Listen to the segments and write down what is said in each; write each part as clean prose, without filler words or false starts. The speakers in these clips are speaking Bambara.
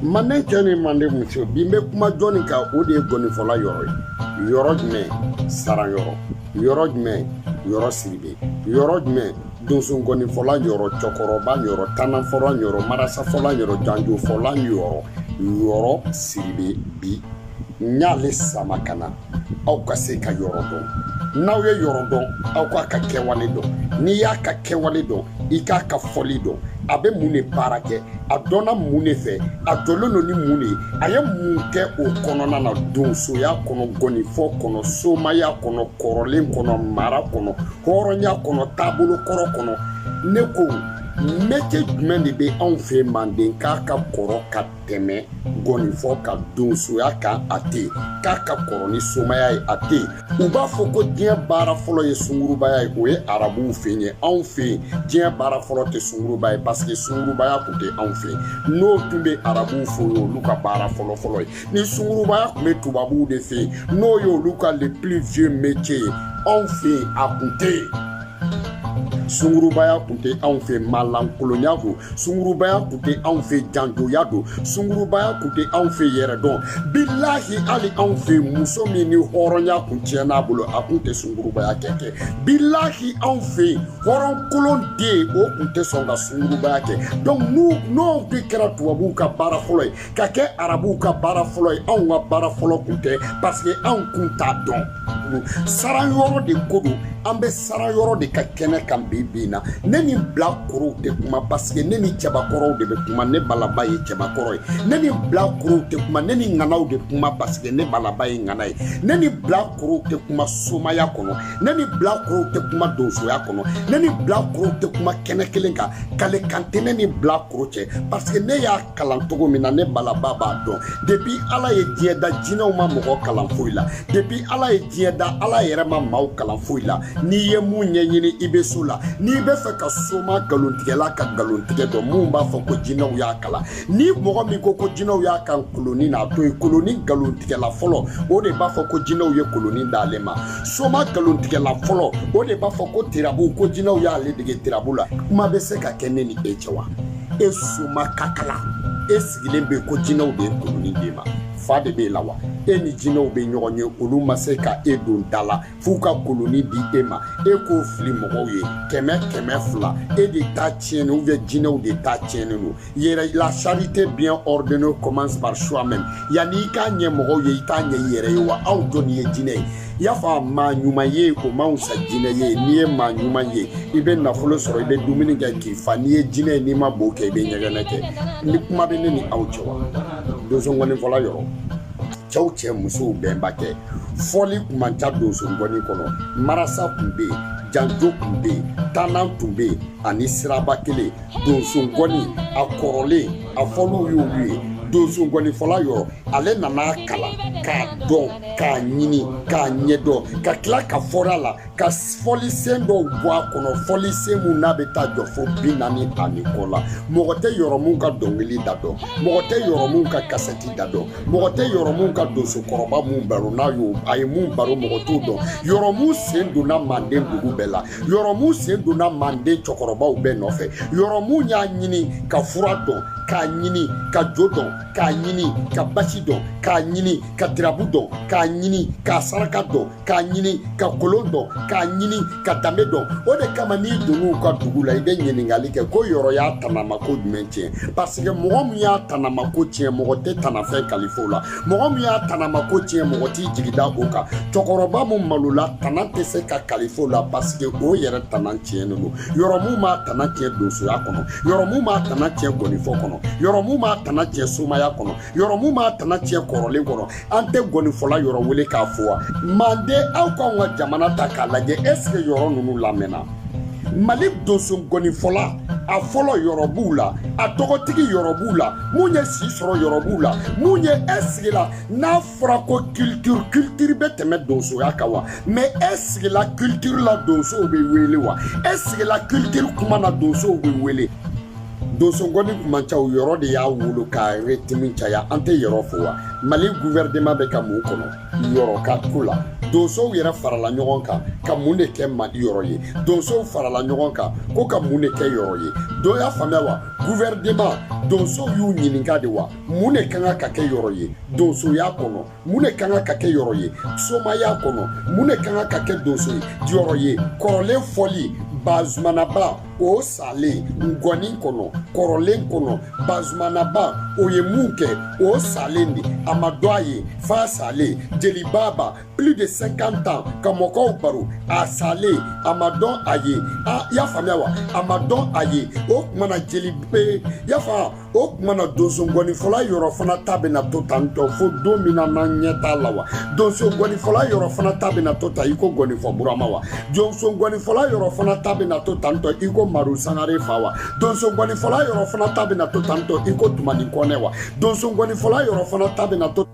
Mande joni mande muso bimbe kuma joni ka o de goni fola yoro jumɛn saran yoro jumɛn yoro siribe yoro jumɛn donso goni fola yoro cɔkɔrɔba yoro tanan fola yoro marasa fola yoro janjo fola yoro siribe bi nyale sama kana aw ka se ka yoro dɔn n'aw ye yoro dɔn aw ka kɛwale dɔn n'i y'a ka kɛwale dɔn i k'a ka fɔli dɔn a bɛ mun de baara kɛ a dɔnna mun de fɛ a jɔlen don ni mun de ye a ye mun kɛ o kɔnɔna na donsoya kɔnɔ gɔnifɔ kɔnɔ somaya kɔnɔ kɔrɔlen kɔnɔ mara kɔnɔ hɔrɔnya kɔnɔ taabolo kɔrɔ kɔnɔ ne ko métier jumɛn de bɛ anw fɛ Manden k'a ka kɔrɔ ka tɛmɛ gɔnifɔ ka donsoya kan a tɛ k'a ka kɔrɔ ni somaya ye a tɛ u b'a fɔ ko diɲɛ baara fɔlɔ ye sungurubaya ye o ye arabuw fɛ yen anw fɛ yen diɲɛ baara fɔlɔ tɛ sunguruba ye parce que sungurubaya tun tɛ anw fɛ yen n'o tun bɛ arabuw fɛ yen olu ka baara fɔlɔ ye ni sungurubaya tun bɛ tubabuw de fɛ yen n'o ye olu ka le plus vieux métier ye anw fɛ yen a tun tɛ yen. Sungurubaya tun tɛ anw fɛ malankolonya don sungurubaya tun tɛ anw fɛ janjoya don sungurubaya tun tɛ anw fɛ yɛrɛdɔn bilahi hali anw fɛ muso min ni hɔrɔnya tun tiɲɛn'a bolo a tun tɛ sungurubaya kɛ bilahi anw fɛ hɔrɔnkolon den o tun tɛ sɔn ka sungurubaya kɛ donc n'o de kɛra tubabuw ka baara fɔlɔ ye ka kɛ arabuw ka baara fɔlɔ ye anw ka baara fɔlɔ tun tɛ parce que anw tun t'a dɔn saran yɔrɔ de ko don an bɛ saran yɔrɔ de ka kɛnɛ kan bi na ne ni bilakorow tɛ kuma parce que ne ni cɛbakɔrɔw de bɛ kuma ne balaba ye cɛbakɔrɔ ye ne ni bilakorow tɛ kuma ne ni ŋanaw de kuma parce que ne balaba ye ŋana ye ne ni bilakorow tɛ kuma somaya kɔnɔ ne ni bilakorow tɛ kuma donsoya kɔnɔ ne ni bilakorow tɛ kuma kɛnɛ kelen kan kale kan tɛ ne ni bilakoro cɛ parce que ne y'a kalan cogo min na ne balaba b'a dɔn depuis ala ye diɲɛ da jinɛw ma mɔgɔ kalan foyi la depuis ala ye diɲɛ da ala yɛrɛ ma maaw kalan foyi la n'i ye mun ɲɛɲini i bɛ so la n'i bɛ fɛ ka soma nkalontigɛla ka nkalontigɛ dɔn mun b'a fɔ ko jinɛw y'a kalan ni mɔgɔ min ko jinɛw y'a kan koloni na to ye koloni nkalontigɛla fɔlɔ o de b'a fɔ ko jinɛw ye koloni d'ale ma soma nkalontigɛla fɔlɔ o de b'a fɔ ko tirabu ko jinɛw y'ale dege tirabu la kuma bɛ se ka kɛ ne ni e cɛ wa e soma ka kalan e sigilen bɛ ko jinɛw de ye koloni d'e ma fa de b'e la wa e ni jinɛw bɛ ɲɔgɔn ye olu ma se ka e don da la f'u ka koloni di e ma e k'o fili mɔgɔw ye kɛmɛ fila e de ta tiɲɛni ou bien jinɛw de ta tiɲɛni don yɛrɛ la charité bien ordonnée commence par soi-même yanni i k'a ɲɛ mɔgɔw ye i t'a ɲɛ i yɛrɛ ye wa aw jɔnni ye jinɛ ye i y'a fɔ maa ɲuman ye o ma wusa jinɛ ye n'i ye maa ɲuman ye i bɛ nafolo sɔrɔ i bɛ dumuni kɛ k'i fa n'i ye jinɛ ye n'i ma bo kɛ i bɛ ɲɛgɛnɛ kɛ ni kuma bɛ ne ni aw cɛ wa donso ngɔnifɔla yɔrɔ cɛw cɛ musow bɛnba kɛ fɔli kun man ca donso ngɔni kɔnɔ marasa kun bɛ yen janjo kun bɛ yen tanan tun bɛ yen ani siraba kelen donso ngɔni a kɔrɔlen a fɔliw y'olu ye donso ngɔnifɔla yɔrɔ ale nana kalan k'a dɔn k'a ɲini k'a ɲɛdɔn ka tila ka fɔra la ka fɔlisen dɔw bɔ a kɔnɔ fɔlisen mun n'a bɛ taa jɔ fo 40 ani kɔ la mɔgɔ tɛ yɔrɔ mun ka dɔnkili da dɔn mɔgɔ tɛ yɔrɔ mun ka kasɛti da dɔn mɔgɔ tɛ yɔrɔ mun ka donsokɔrɔba mun baro n'a y'o a ye mun baro mɔgɔ t'o dɔn yɔrɔ mun sen donna Manden dugu bɛɛ la yɔrɔ mun sen donna Manden cɛkɔrɔbaw bɛɛ nɔfɛ yɔrɔ mun y'a ɲini ka fura dɔn k'a ɲini ka jo dɔn k'a ɲini ka basi dɔn k'a ɲini ka dirabu dɔn k'a ɲini ka saraka dɔn k'a ɲini ka kolon dɔn k'a ɲini ka danbe dɔn o de kama n'i donn'u ka dugu la i bɛ ɲininkali kɛ ko yɔrɔ y'a tanama ko jumɛn tiɲɛ parce que mɔgɔ min y'a tanama ko tiɲɛ mɔgɔ tɛ tanafɛn kalifa la mɔgɔ min y'a tanama ko tiɲɛ mɔgɔ t'i jigida o kan cɛkɔrɔba mun malola tana tɛ se ka kalifa la parce que o yɛrɛ tana tiɲɛnen don yɔrɔ mun b'a tana tiɲɛ donsoya kɔnɔ yɔrɔ mun b'a tana tiɲɛ gɔnifɔ kɔnɔ yɔrɔ mun b'a tana tiɲɛ somaya kɔnɔ yɔrɔ mun b'a tana tiɲɛ kɔrɔlen kɔnɔ an tɛ gɔnifɔla yɔrɔ wele k'a fɔ wa Manden aw k'anw ka jamana ta k'a lajɛ est ce que yɔrɔ ninnu lamɛnna Mali donso gɔnifɔla a fɔlɔ yɔrɔ b'u la a tɔgɔtigi yɔrɔ b'u la mun ye si sɔrɔ yɔrɔ b'u la mun ye est ce la n'a fɔra ko culture bɛ tɛmɛ donsoya kan wa mais est ce la culture la donsow bɛ wele wa est ce la culture kuma na donsow bɛ wele donso ngoni kumancha o yoro de ya wulu ka retimi chaya ante yoro fowa Mali gouvernement be ka mun kono yoro ka kula donso yera farala ɲɔgɔn kan ka mun de kɛ Mali yɔrɔ ye donso farala ɲɔgɔn kan ko ka mun de kɛ yɔrɔ ye do ya faamuya wa gouvernement donso y'u ɲininka de wa mun de kan ka kɛ yɔrɔ ye donso y'a kɔnɔ mun de kan ka kɛ yɔrɔ ye somaya kɔnɔ mun de kan ka kɛ donso ye yɔrɔ ye kɔrɔlen fɔli Bazumanaba o sale ngoni kono korolen kono Bazumanaba o ye mun kɛ o sale ni amadoye fa sale jeli baba plus de 50 ans ka mɔgɔw baro a sale amadon aye a ya faamuya wa amadon aye o kuma na jeli be ya fa o kuma na donso ngoni fɔla yɔrɔ fana ta bɛna to tantɔ fo don min na ɲɛta la wa donso ngoni fɔla yɔrɔ fana ta bɛna to ta i ko ngoni fɔ burama wa donso ngoni fɔla yɔrɔ fana ta bɛna to tantɔ i ko maru sangare fa wa donso ngoni fɔla yɔrɔ fana ta bɛna to tantɔ i ko tumani kɔnɛ wa donso ngoni fɔla yɔrɔ fana ta bɛna to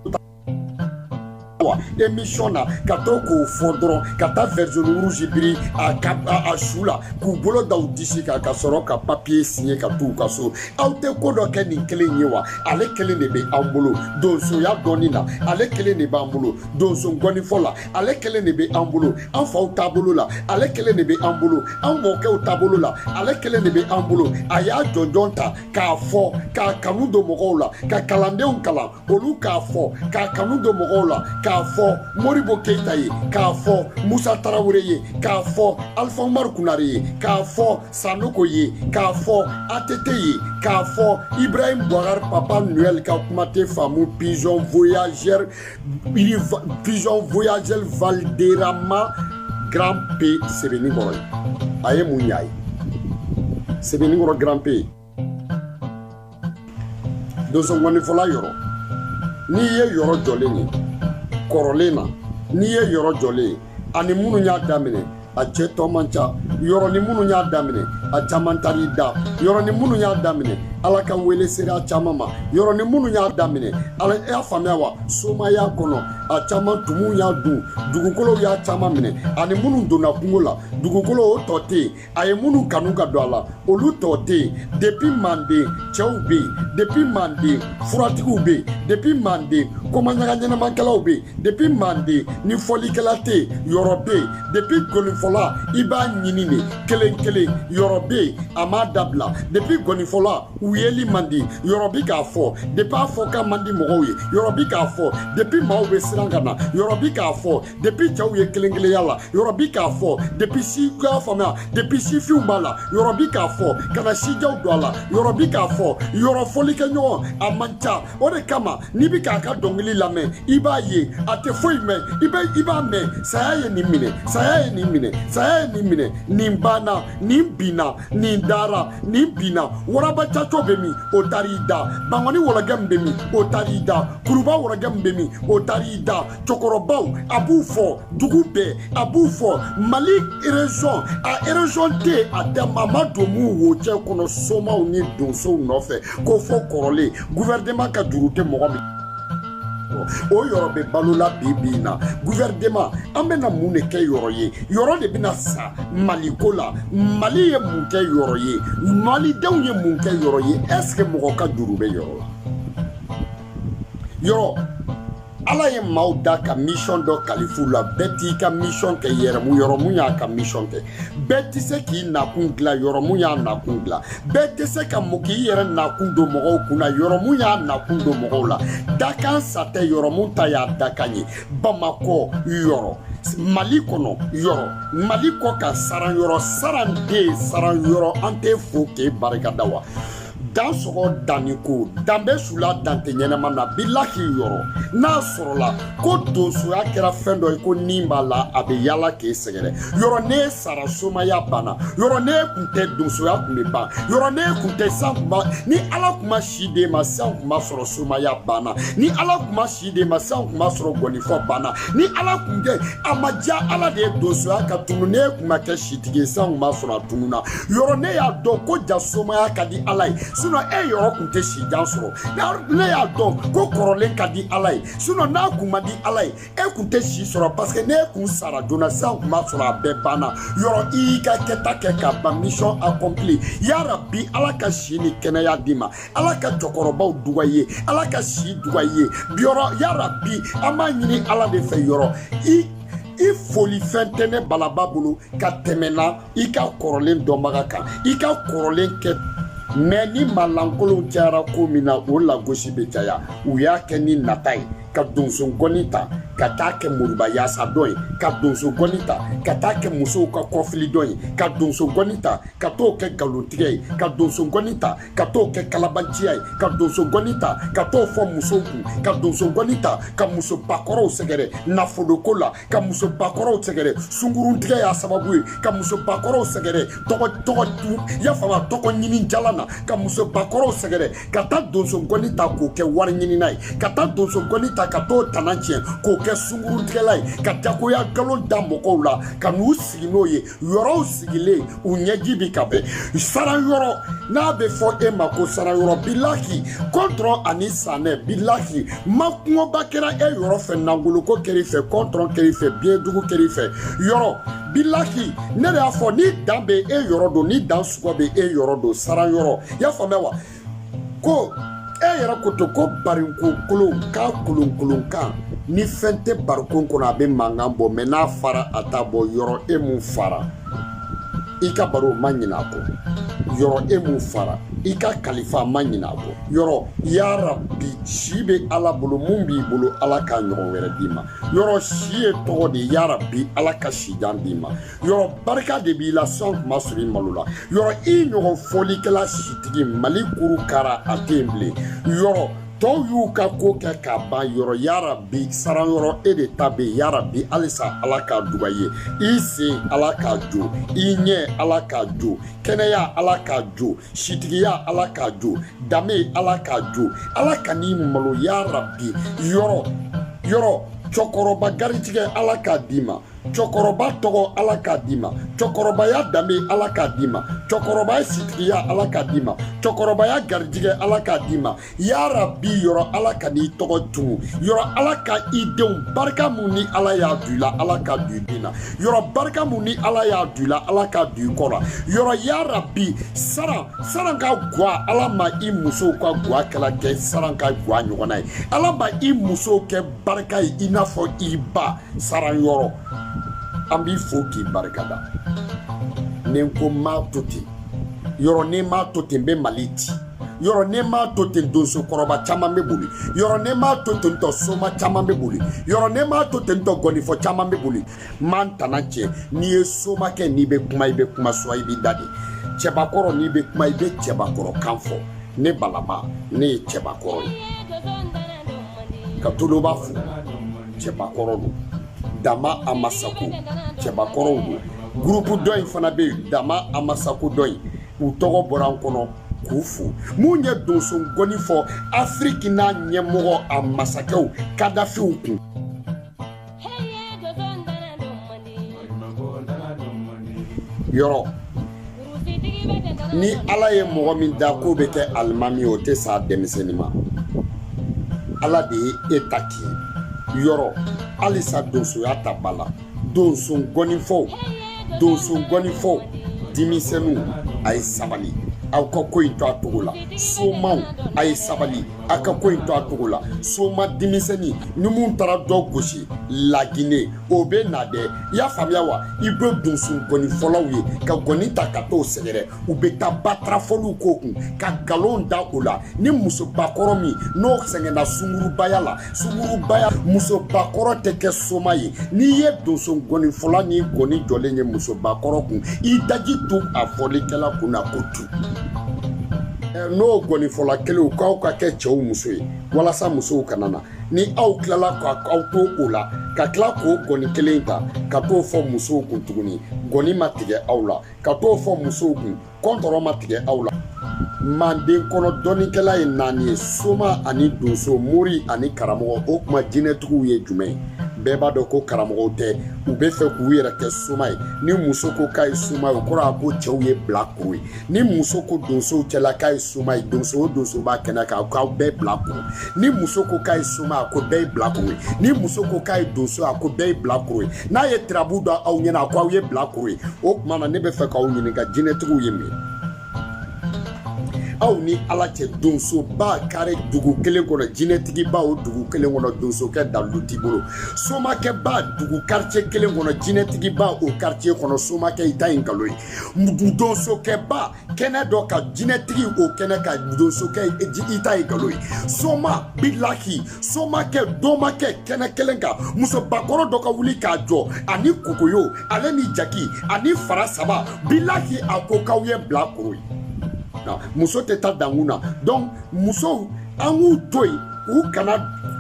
émission na ka to ko fɔ dɔrɔn ka taa version rouge biri a su la k'u bolo da u disi kan ka sɔrɔ ka papier signer ka t'u ka so aw tɛ ko dɔ kɛ nin kelen ye wa ale kelen de bɛ an bolo donsoya dɔɔni na ale kelen de b'an bolo donso ngɔnifɔ la ale kelen de bɛ an bolo an faw taabolo la ale kelen de bɛ an bolo an mɔkɛw taabolo la ale kelen de bɛ an bolo a y'a jɔnjɔn ta k'a fɔ k'a kanu don mɔgɔw la ka kalandenw kalan olu k'a fɔ k'a kanu don mɔgɔw la k'a fɔ Moribo Keita ye k'a fɔ Musa Tarawele ye k'a fɔ Alpha Umar Kunare ye k'a fɔ Sanoko ye k'a fɔ ATT ye k'a fɔ Ibrahim Boubacar Papa Noël ka kuma tɛ faamu pigeon voyageur Valderrama Grand P Sebenikɔrɔ ye a ye mun ɲa ye Sebenikɔrɔ Grand P donso ngɔnifɔla yɔrɔ n'i ye yɔrɔ jɔlen ye kɔrɔlen na n'i ye yɔrɔ jɔlen ye ani minnu y'a daminɛ a cɛ tɔ man ca yɔrɔ ni minnu y'a daminɛ a caman tari da yɔrɔ ni minnu y'a daminɛ ala ka wele sera caman ma yɔrɔ ni minnu y'a daminɛ ala y'a faamuya wa somaya kɔnɔ a caman tumu y'a dun dugukolo y'a caman minɛ ani minnu donna kungo la dugukolo o tɔ tɛ yen a ye minnu kanu ka don a la olu tɔ tɛ yen depuis Manden cɛw bɛ yen depuis Manden furatigiw bɛ yen depuis Manden komaɲaga ɲɛnamakɛlaw bɛ yen depuis Manden ni fɔlikɛla tɛ yen yɔrɔ bɛ yen depuis gɔnifɔla i b'a ɲini de kelen kelen yɔrɔ bɛ yen a m'a dabila depuis gɔnifɔla u yeli man di yɔrɔ bi k'a fɔ depuis a fɔ ka man di mɔgɔw ye yɔrɔ bi k'a fɔ depuis maaw bɛ siran ka na yɔrɔ bi k'a fɔ depuis cɛw ye kelen kelenya la yɔrɔ bi k'a fɔ depuis si k'a faamuya depuis sifinw b'a la yɔrɔ bi k'a fɔ ka na sijaw don a la yɔrɔ bi k'a fɔ yɔrɔ fɔlikɛɲɔgɔn a man ca o de kama n'i bi k'a ka dɔnkili lamɛn i b'a ye a tɛ foyi mɛn i b'a mɛn saya ye nin minɛ saya ye nin minɛ saya ye nin minɛ nin banna nin binna nin dara nin binna waraba caco bɛ min o taar'i da bangɔni wɔlɔkɛ min bɛ min o taar'i da kuruba wɔlɔkɛ min bɛ min o taar'i da cɛkɔrɔbaw a b'u fɔ dugu bɛɛ a b'u fɔ Mali région a région tɛ a dama ma don mun wo cɛ kɔnɔ somaw ni donsow nɔfɛ ko fɔ kɔrɔlen gouvernement ka juru tɛ mɔgɔ min o yɔrɔ bɛ balola bi na gouvernement an bɛna mun de kɛ yɔrɔ ye yɔrɔ de bɛna sa Mali ko la Mali ye mun kɛ yɔrɔ ye malidenw ye mun kɛ yɔrɔ ye est-ce que mɔgɔ ka juru bɛ yɔrɔ la yɔrɔ ala ye maaw da ka mission dɔ kalifu la bɛɛ t'i ka mission kɛ yɛrɛmu yɔrɔ mun y'a ka mission kɛ bɛɛ tɛ se k'i nakun dilan yɔrɔ mun y'a nakun dilan bɛɛ tɛ se ka mun k'i yɛrɛ nakun don mɔgɔw kunna yɔrɔ mun y'a nakun don mɔgɔw la dakan sa tɛ yɔrɔ mun ta y'a dakan ye Bamakɔ yɔrɔ Mali kɔnɔ yɔrɔ Mali kɔ ka saran yɔrɔ saran den saran yɔrɔ an tɛ fo k'e barikada wa dan sɔgɔ danni ko dan bɛ sula dan tɛ ɲɛnɛma na bilahi yɔrɔ n'a sɔrɔla ko donsoya kɛra fɛn dɔ ye ko nin b'a la a bɛ yala k'e sɛgɛrɛ yɔrɔ ne sara somaya banna yɔrɔ ne kun tɛ donsoya kun bɛ ban yɔrɔ ne kun tɛ san kun ba ni ala kun ma si d'e ma san kun ma sɔrɔ somaya banna ni ala kun ma si d'e ma san kun ma sɔrɔ gɔnifɔ banna ni ala kun tɛ a ma diya ala de ye donsoya ka tunu ne kun ma kɛ sitigi ye san kun ma sɔrɔ a tununa yɔrɔ ne y'a dɔn ko ja somaya ka di ala ye sinon e yoro kun te si jan soro ne y'a dɔn ko kɔrɔlen ka di Ala ye sinon n'a kun ma di Ala ye e kun te si sɔrɔ parce que ne kun sara donna san kun ma sɔrɔ a bɛɛ banna yɔrɔ i ka kɛta kɛ ka ban mission accompli ya Rabbi Ala ka si ni kɛnɛya di ma Ala ka cɛkɔrɔbaw duga ye Ala ka si duga ye yɔrɔ ya Rabbi an b'a ɲini Ala de fɛ yɔrɔ i foli fɛn tɛ ne balaba bolo ka tɛmɛna i ka kɔrɔlen dɔnbaga kan i ka kɔrɔlen kɛ mais ni malankolon cayara ko min na o lagosi bɛ caya u y'a kɛ ni nata ye ka donso gɔni ta ka taa kɛ moriba yaasa dɔ ye ka donso gɔni ta ka taa kɛ musow ka kɔfili dɔ ye ka donso gɔni ta ka t'o kɛ nkalontigɛ ye ka donso gɔni ta ka t'o kɛ kalabanciya ye ka donso gɔni ta ka t'o fɔ musow kun ka donso gɔni ta ka muso bakɔrɔw sɛgɛrɛ nafoloko la ka muso bakɔrɔw sɛgɛrɛ sunguruntigɛ y'a sababu ye ka muso bakɔrɔw sɛgɛrɛ y'a faamu tɔgɔ ɲini jalan na ka muso bakɔrɔw sɛgɛrɛ ka taa donso gɔni ta k'o kɛ wari ɲinina ye ka taa donso gɔni ta ka t'o tana tiɲɛ k'o kɛ sunguruntigɛla ye ka jagoya galon da mɔgɔw la ka n'u sigi n'o ye yɔrɔw sigilen u ɲɛji bi ka bɛn saran yɔrɔ n'a bɛ fɔ e ma ko saran yɔrɔ bilahi kɔntɔrɔn ani sanɛ bilahi ma kungɔba kɛra e yɔrɔ fɛ nangoloko kɛr'i fɛ kɔntɔrɔn kɛr'i fɛ biɲɛdugu kɛr'i fɛ yɔrɔ bilahi ne de y'a fɔ ni dan bɛ e yɔrɔ don ni dan sugɔ bɛ e yɔrɔ don saran yɔrɔ i y'a faamuya wa ko e yɛrɛ ko to ko bariko kolon k'a kolonkolon kan ni fɛn tɛ barikon kɔnɔ a bɛ mankan bɔ mais n'a fara a t'a bɔ yɔrɔ e mun fara i ka baro ma ɲinɛ a kɔ yɔrɔ e mun fara i ka kalifa ma ɲinɛ a kɔ yɔrɔ ya Rabbi si bɛ Ala bolo mun b'i bolo Ala ka ɲɔgɔn wɛrɛ d'i ma yɔrɔ si ye tɔgɔ de ya Rabbi Ala ka sijan d'i ma yɔrɔ barika de b'i la sɔn kuma sɔrɔ i malo la yɔrɔ i ɲɔgɔn fɔlikɛla sitigi Mali kuru kara a tɛ yen bilen yɔrɔ tɔw y'u ka ko kɛ ka ban yɔrɔ ya Rabbi saran yɔrɔ e de ta bɛ ya Rabbi halisa Ala ka duga ye i sen Ala ka jo i ɲɛ Ala ka jo kɛnɛya Ala ka jo sitigiya Ala ka jo danbe Ala ka jo Ala ka n'i malo ya Rabbi yɔrɔ cɛkɔrɔba garijɛgɛ Ala ka d'i ma cɛkɔrɔba tɔgɔ Ala ka d'i ma cɛkɔrɔbaya danbe Ala ka d'i ma cɛkɔrɔbaya sitigiya Ala ka d'i ma cɛkɔrɔbaya garijɛgɛ Ala ka d'i ma ya Rabbi yɔrɔ Ala ka n'i tɔgɔ tunun yɔrɔ Ala ka i denw barika mun ni Ala y'a du i la Ala ka du i den na yɔrɔ barika mun ni Ala y'a du i la Ala ka du i kɔ la yɔrɔ ya Rabbi saran ka guwa Ala ma i musow ka guwa kɛla kɛ saran ka guwa ɲɔgɔnna ye Ala ma i musow kɛ barika ye i n'a fɔ i ba saran yɔrɔ an b'i fo k'i barikada ni n ko m'a to ten yɔrɔ ni m'a to ten n bɛ Mali ci yɔrɔ ni m'a to ten donso kɔrɔba caman bɛ boli yɔrɔ ni m'a to ten tɔ soma caman bɛ boli yɔrɔ ni m'a to ten tɔ gɔnifɔ caman bɛ boli m'an tana cɛ n'i ye soma kɛ n'i bɛ kuma i bɛ kuma suwa i b'i da de cɛbakɔrɔ n'i bɛ kuma i bɛ cɛbakɔrɔ kan fɔ ne balaba ne ye cɛbakɔrɔ ye ka toloba fo cɛbakɔrɔ don Dama Amasako cɛbakɔrɔw don gurupu dɔ in fana bɛ yen Dama Amasako dɔ in u tɔgɔ bɔra an kɔnɔ k'u fo mun ye donso gɔni fɔ Afiriki n'a ɲɛmɔgɔ a masakɛw Kadafiw kun yɔrɔ ni Ala ye mɔgɔ min da k'o bɛ kɛ alimami o tɛ sa denmisɛnnin ma Ala de ye e ta k'i yɔrɔ halisa donsoya ta bala donso gɔnifɔw denmisɛnninw a ye sabali aw ka ko in to a togo la somaw a ye sabali aw ka ko in to a togo la soma denmisɛnnin ni mun taara dɔ gosi Lagine o bɛ na dɛ i y'a faamuya wa i bɛ donso gɔnifɔlaw ye ka gɔni ta ka t'o sɛgɛrɛ u bɛ taa batarafɔliw k'o kun ka galon da o la ni musobakɔrɔ min n'o sɛgɛnna sungurubaya musobakɔrɔ tɛ kɛ soma ye n'i ye donso gɔnifɔla ni gɔni jɔlen ye musobakɔrɔ kun i daji to a fɔlikɛla kunna ko tu n'o gɔnifɔla kelen k'aw ka kɛ cɛw muso ye walasa musow kana na ni aw tilala k'aw to o la ka tila k'o gɔni kelen ta ka t'o fɔ musow kun tuguni gɔni ma tigɛ aw la ka t'o fɔ musow kun kɔntɔrɔ ma tigɛ aw la Manden kɔnɔ dɔnnikɛla ye 4 ye soma ani donso mori ani karamɔgɔ o kuma jinɛtigiw ye jumɛn bɛɛ b'a dɔn ko karamɔgɔw tɛ u bɛ fɛ k'u yɛrɛ kɛ soma ye ni muso ko k'a ye soma ye o kɔrɔ a ko cɛw ye bilakoro ye ni muso ko donsow cɛla k'a ye soma ye donso o donso b'a kɛnɛ kan k'aw bɛɛ bilakoro ni muso ko k'a ye soma a ko bɛɛ ye bilakoro ye ni muso ko k'a ye donso a ko bɛɛ ye bilakoro ye n'a ye tirabu dɔ aw ɲɛna a ko aw ye bilakoro ye o tuma na ne bɛ fɛ k'aw ɲininka jinɛtigiw ye min aw ni ala cɛ donsoba kare dugu kelen kɔnɔ jinɛtigiba o dugu kelen kɔnɔ donsokɛ dalu t'i bolo somakɛba dugu quartier kelen kɔnɔ jinɛtigiba o quartier kɔnɔ somakɛ i ta ye nkalon ye donsokɛba kɛnɛ dɔ ka jinɛtigi o kɛnɛ ka donsokɛ i ta ye nkalon ye soma bilahi somakɛ dɔmakɛ kɛnɛ kelen kan musobakɔrɔ dɔ ka wuli k'a jɔ ani kokoyo ale ni jaki ani fara saba bilahi a ko k'aw ye bilakoro ye muso tɛ taa dankun na donc musow an k'u to yen u kana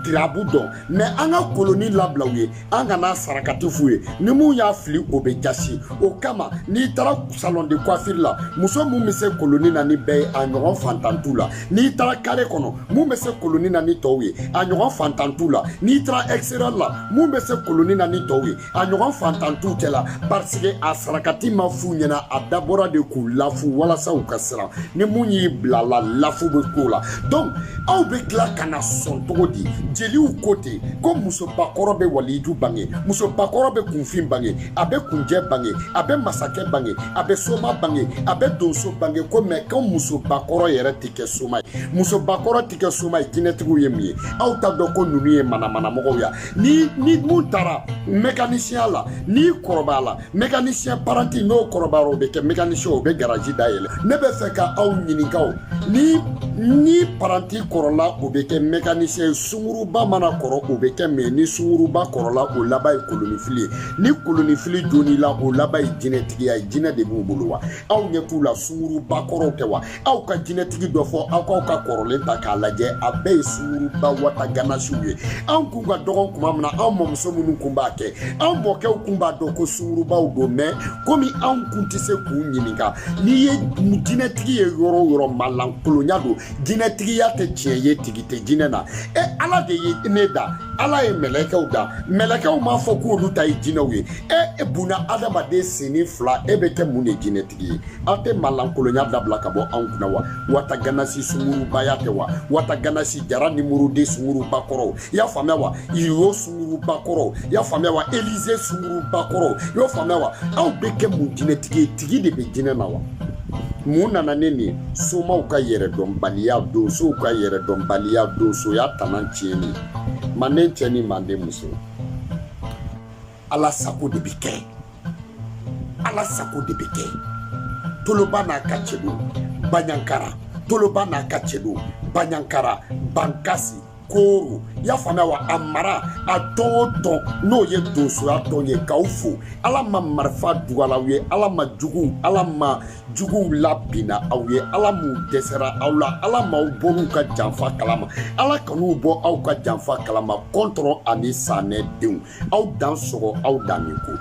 tirabu dɔn mais an ka koloni labila u ye an kana sarakati f'u ye ni mun y'a fili o bɛ jasi o kama n'i taara salon de coiffure la muso mun bɛ se koloni na ni bɛɛ ye a ɲɔgɔn fantan t'u la n'i taara kare kɔnɔ mun bɛ se koloni na ni tɔw ye a ɲɔgɔn fantan t'u la n'i taara extérieur la mun bɛ se koloni na ni tɔw ye a ɲɔgɔn fantan t'u cɛ la parce que a sarakati ma f'u ɲɛna a dabɔra de k'u lafu walasa u ka siran ni mun y'i bila la lafu bɛ k'o la donc aw bɛ tila ka na sɔn cogo di jeliw ko ten ko musobakɔrɔ bɛ waliju bange musobakɔrɔ bɛ kunfin bange a bɛ kunjɛ bange a bɛ masakɛ bange a bɛ soma bange a bɛ donso bange ko mɛ ko musobakɔrɔ yɛrɛ tɛ kɛ soma ye musobakɔrɔ tɛ kɛ soma ye jinɛtigiw ye mun ye aw t'a dɔn ko ninnu ye manamanamɔgɔw ye ni mun taara mécanicien la n'i kɔrɔbaya la mécanicien paranti n'o kɔrɔbayara o bɛ kɛ mécanicien o bɛ garaji dayɛlɛ ne bɛ fɛ ka aw ɲininka ni paranti kɔrɔla o bɛ kɛ mécanicien ye sunguruba mana kɔrɔ o bɛ kɛ mais ni sunguruba kɔrɔla o laban ye kolonifili ye ni kolonifili donn'i la o laban ye jinɛtigiya ye jinɛ de b'u bolo wa aw ɲɛ t'u la sunguruba kɔrɔw tɛ wa aw ka jinɛtigi dɔ fɔ aw k'aw ka kɔrɔlen ta k'a lajɛ a bɛɛ ye sunguruba wata ganasiw ye anw kun ka dɔgɔn tuma min na anw mɔmuso minnu kun b'a kɛ anw mɔkɛw kun b'a dɔn ko sungurubaw don mais komi anw kun tɛ se k'u ɲininka n'i ye jinɛtigi ye yɔrɔ o yɔrɔ malankolonya don jinɛtigiya tɛ tiɲɛ ye tigi tɛ jinɛ na ala de ye ne da ala ye mɛlɛkɛw da mɛlɛkɛw m'a fɔ k'olu ta ye jinɛw ye buna adamaden senni fila bɛ kɛ mun de jinɛtigi ye aw tɛ malankolonya dabila ka bɔ anw kunna wa wata ganasi sungurubaya tɛ wa wata ganasi jara nimuruden sunguruba kɔrɔw i y'a faamuya wa iyo sunguruba kɔrɔw i y'a faamuya wa elize sunguruba kɔrɔw i y'o faamuya wa aw bɛ kɛ mun jinɛtigi ye tigi de bɛ jinɛ na wa mun nana ne nin somaw ka yɛrɛdɔnbaliya donsow ka yɛrɛdɔnbaliya donsoya tanan tiɲɛni manden cɛ ni manden muso ala sago de bɛ kɛ ala sago de bɛ kɛ toloba n'a ka cɛ don baɲankara toloba n'a ka cɛ don baɲankara bankasi koro i y'a faamuya wa a mara a tɔn o tɔn n'o ye donsoya tɔn ye k'aw fo ala ma marifa dugala aw ye ala ma juguw labinna aw ye ala m'u dɛsɛra aw la ala m'aw bɔr'u ka janfa kalama ala kan'u bɔ aw ka janfa kalama kɔntɔrɔ ani sanɛ denw aw dan sɔgɔ aw dan min ko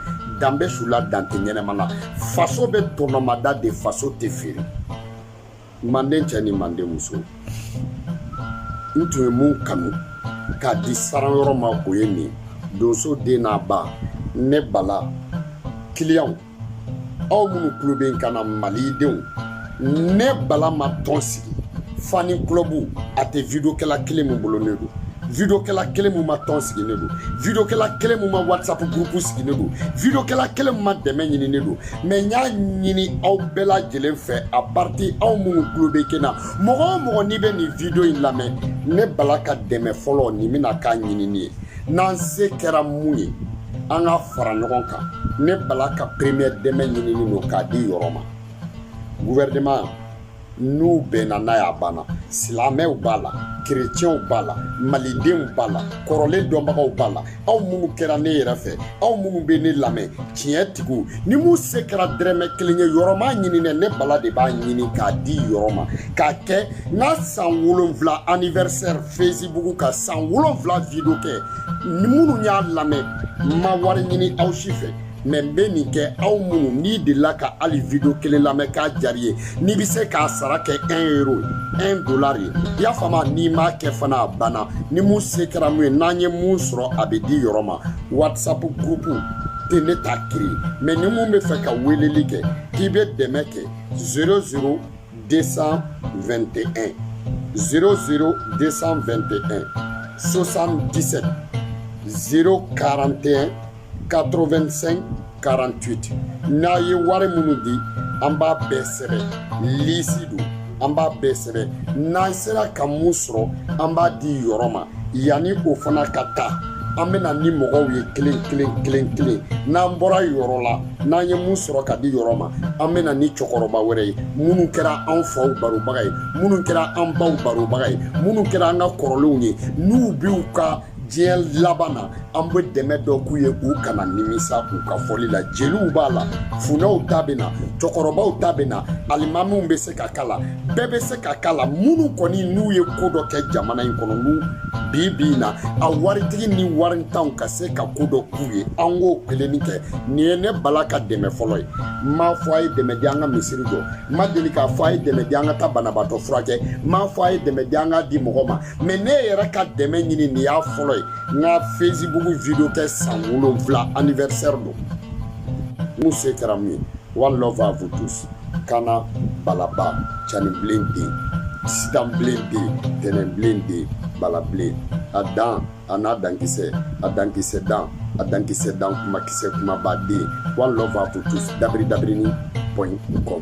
dan bɛ su la dan tɛ ɲɛnɛma la faso bɛ tɔnɔmada de faso tɛ feere manden cɛ ni manden muso n tun ye mun kanu k'a di saran yɔrɔ ma o ye nin donso den n'a ba ne bala kiliyanw aw minnu tulo bɛ n kan na malidenw ne bala ma tɔn sigi fani club a tɛ vidéokɛla kelen min bolo ne don vidéokɛla kelen min ma tɔn sigi ne don vidéokɛla kelen min ma whatsapp groupe sigi ne don vidéokɛla kelen min ma dɛmɛ ɲini ne don mais n y'a ɲini aw bɛɛ lajɛlen fɛ a partir aw minnu tulo bɛ kɛ na mɔgɔ o mɔgɔ n'i bɛ nin vidéo in lamɛn ne bala ka dɛmɛ fɔlɔ nin bɛna k'a ɲinini ye n'an se kɛra mun ye an ka fara ɲɔgɔn kan ne bala ka première dɛmɛ ɲinini don k'a di yɔrɔ ma gouvernement n'u bɛnna n'a y'a banna silamɛw b'a la kerecɛnw b'a la malidenw b'a la kɔrɔlen dɔnbagaw b'a la aw minnu kɛra ne yɛrɛ fɛ aw minnu bɛ ne lamɛn tiɲɛ tigiw ni mun se kɛra dɛrɛmɛ kelen ye yɔrɔ m'a ɲini dɛ ne bala de b'a ɲini k'a di yɔrɔ ma k'a kɛ n ka san 7 anniversaire Facebook ka san 7 vidéo kɛ ni minnu y'a lamɛn n ma wari ɲini aw si fɛ mais n bɛ nin kɛ aw minnu n'i delila ka hali video kelen lamɛn k'a diyara i ye n'i bɛ se k'a sara kɛ €1 $1 ye i y'a faamu n'i m'a kɛ fana a banna ni mun se kɛra mun ye n'an ye mun sɔrɔ a bɛ di yɔrɔ ma WhatsApp groupe tɛ ne ta créer mais ni mun bɛ fɛ ka weleli kɛ k'i bɛ dɛmɛ kɛ 00 221 00 221 77 041 85 48 n'a ye wari minnu di an b'a bɛɛ sɛbɛn lisi don an b'a bɛɛ sɛbɛn n'an sera ka mun sɔrɔ an b'a di yɔrɔ ma yanni o fana ka taa an bɛna ni mɔgɔw ye kelen n'an bɔra yɔrɔ la n'an ye mun sɔrɔ ka di yɔrɔ ma an bɛna ni cɛkɔrɔba wɛrɛ ye minnu kɛra an faw barobaga ye minnu kɛra an baw barobaga ye minnu kɛra an ka kɔrɔlenw ye n'u b'u ka diɲɛ laban na an bɛ dɛmɛ dɔ k'u ye u kana nimisa u ka fɔli la jeliw b'a la funɛw ta bɛ na cɛkɔrɔbaw ta bɛ na alimamiw bɛ se ka kala bɛɛ bɛ se ka kala minnu kɔni n'u ye ko dɔ kɛ jamana in kɔnɔ n'u bi na a waritigi ni warintanw ka se ka ko dɔ k'u ye an k'o kelenni kɛ nin ye ne bala ka dɛmɛ fɔlɔ ye n m'a fɔ a ye dɛmɛ di an ka misiri jɔ n ma deli k'a fɔ a ye dɛmɛ di an ka taa banabaatɔ furakɛ n m'a fɔ a ye dɛmɛ di an ka di mɔgɔ ma mais ne yɛrɛ ka dɛmɛ ɲini nin y'a fɔlɔ ye n ka Facebook video kɛ san 7 anniversaire don mun se kɛra mun ye one love à vous tous Kana Balaba Chani Blende Sidan Blende Tenen Blende Balablé Adan Ana Dankise Adankise Dan Kuma Kise Kuma Bade one love à vous tous dabrini.com